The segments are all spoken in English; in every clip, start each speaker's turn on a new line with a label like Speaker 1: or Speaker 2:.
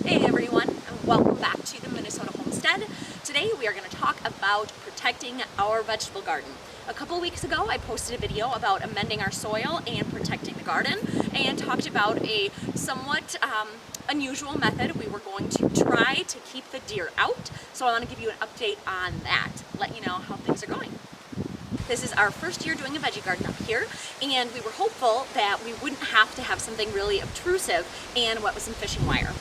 Speaker 1: Hey everyone, and welcome back to the Minnesota Homestead. Today we are going to talk about protecting our vegetable garden. A couple weeks ago I posted a video about amending our soil and protecting the garden and talked about a somewhat unusual method we were going to try to keep the deer out. So I want to give you an update on that, let you know how things are going. This is our first year doing a veggie garden up here, and we were hopeful that we wouldn't have to have something really obtrusive and wet with some fishing wire.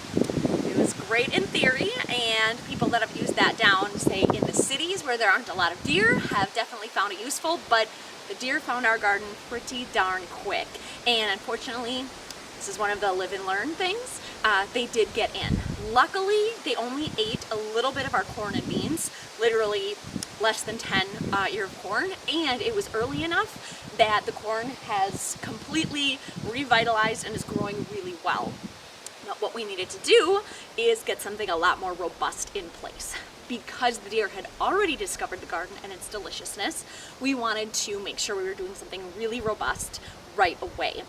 Speaker 1: It was great in theory, and people that have used that down, say in the cities where there aren't a lot of deer, have definitely found it useful, but the deer found our garden pretty darn quick. And unfortunately, this is one of the live and learn things, they did get in. Luckily, they only ate a little bit of our corn and beans, literally less than 10 ear of corn, and it was early enough that the corn has completely revitalized and is growing really well. But what we needed to do is get something a lot more robust in place. Because the deer had already discovered the garden and its deliciousness, we wanted to make sure we were doing something really robust right away.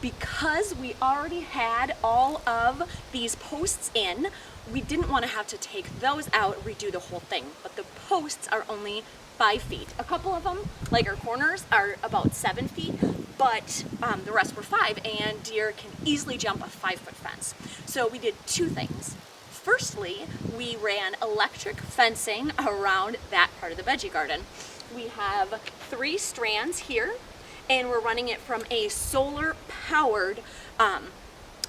Speaker 1: Because we already had all of these posts in, we didn't want to have to take those out and redo the whole thing. But the posts are only 5 feet. A couple of them, like our corners, are about 7 feet, but the rest were 5, and deer can easily jump a 5-foot fence. So we did two things. Firstly, we ran electric fencing around that part of the veggie garden. We have 3 strands here, and we're running it from a solar-powered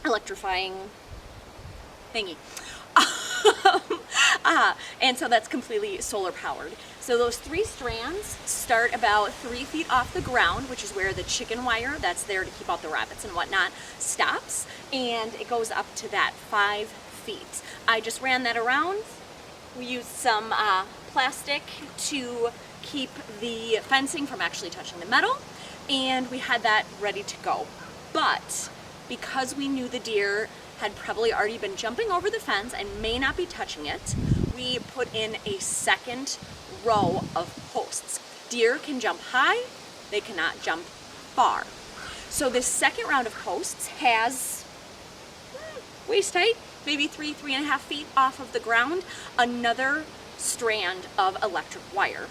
Speaker 1: electrifying thingy. And so that's completely solar powered. So those 3 strands start about 3 feet off the ground, which is where the chicken wire that's there to keep out the rabbits and whatnot stops, and it goes up to that 5 feet. I just ran that around. We used some plastic to keep the fencing from actually touching the metal, and we had that ready to go. But because we knew the deer had probably already been jumping over the fence and may not be touching it, we put in a second row of posts. Deer can jump high, they cannot jump far. So this second round of posts has waist height, maybe 3.5 feet off of the ground, another strand of electric wire.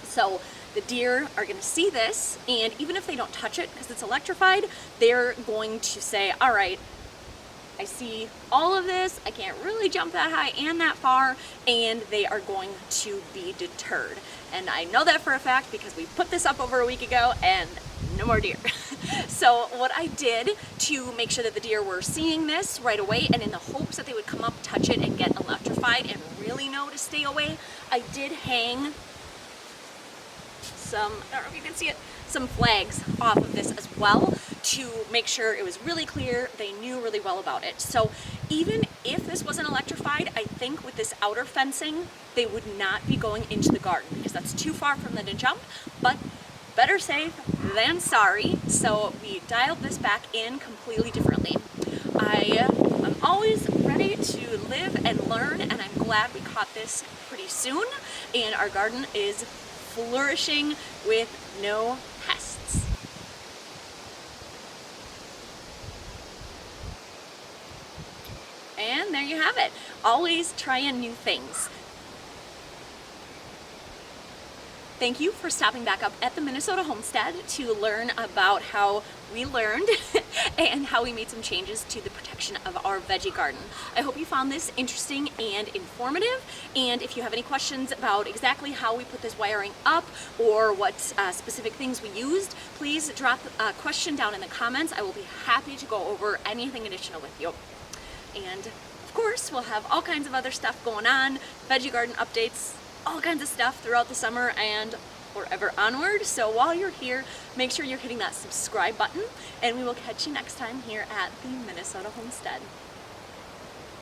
Speaker 1: So the deer are going to see this, and even if they don't touch it because it's electrified, they're going to say, all right, I see all of this, I can't really jump that high and that far, and they are going to be deterred. And I know that for a fact because we put this up over a week ago and no more deer. So what I did to make sure that the deer were seeing this right away, and in the hopes that they would come up, touch it, and get electrified and really know to stay away, I did hang some, I don't know if you can see it, some flags off of this as well to make sure it was really clear, they knew really well about it. So even if this wasn't electrified, I think with this outer fencing, they would not be going into the garden because that's too far for them to jump, but better safe than sorry. So we dialed this back in completely differently. I'm always ready to live and learn, and I'm glad we caught this pretty soon, and our garden is flourishing with no pests. And there you have it. Always trying new things. Thank you for stopping back up at the Minnesota Homestead to learn about how we learned and how we made some changes to the protection of our veggie garden. I hope you found this interesting and informative, and if you have any questions about exactly how we put this wiring up or what specific things we used, please drop a question down in the comments. I will be happy to go over anything additional with you. And of course, we'll have all kinds of other stuff going on, veggie garden updates, all kinds of stuff throughout the summer and forever onward. So while you're here, make sure you're hitting that subscribe button, and we will catch you next time here at the Minnesota Homestead.